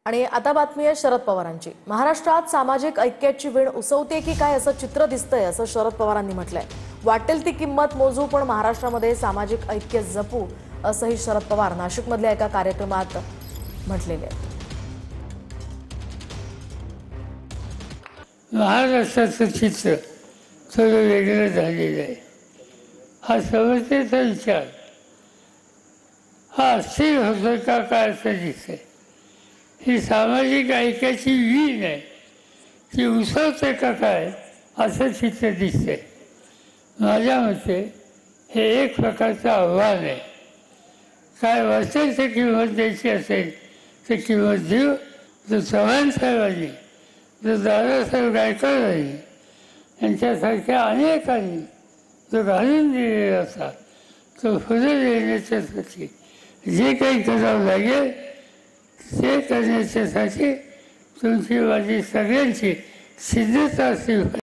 आणि आता बातमी आहे शरद पवारांची। महाराष्ट्रात सामाजिक ऐक्याची वेळ उसवते की काय असं चित्र दिसतंय असं शरद पवारांनी म्हटलंय। वाटेल ती किंमत मोजू पण महाराष्ट्रामध्ये सामाजिक ऐक्य जपू असंही शरद पवार नाशिकमधल्या एका कार्यक्रमात म्हटलेले आहेत। महाराष्ट्राचं चित्र थोडं वेगळं झालेलं आहे। हा समस्येचा विचार हा अस्थिर होतो का काय असं दिसतंय। ही सामाजिक ऐक्याची वीण आहे ती उसळते का काय असं चित्र दिसतंय। माझ्या मते हे एक प्रकारचं आव्हान आहे। काय वाटेल ते किंमत द्यायची असेल तर किंमत देऊ। जो चव्हाण साहेबांनी, जो दादासाहेब गायकवाडांनी यांच्यासारख्या अनेकांनी जो घालून दिलेला असा तो पुढे येण्याच्यासाठी जे काही करावं लागेल ते करण्याच्यासाठी तुमची माझी सगळ्यांची सिद्धता असली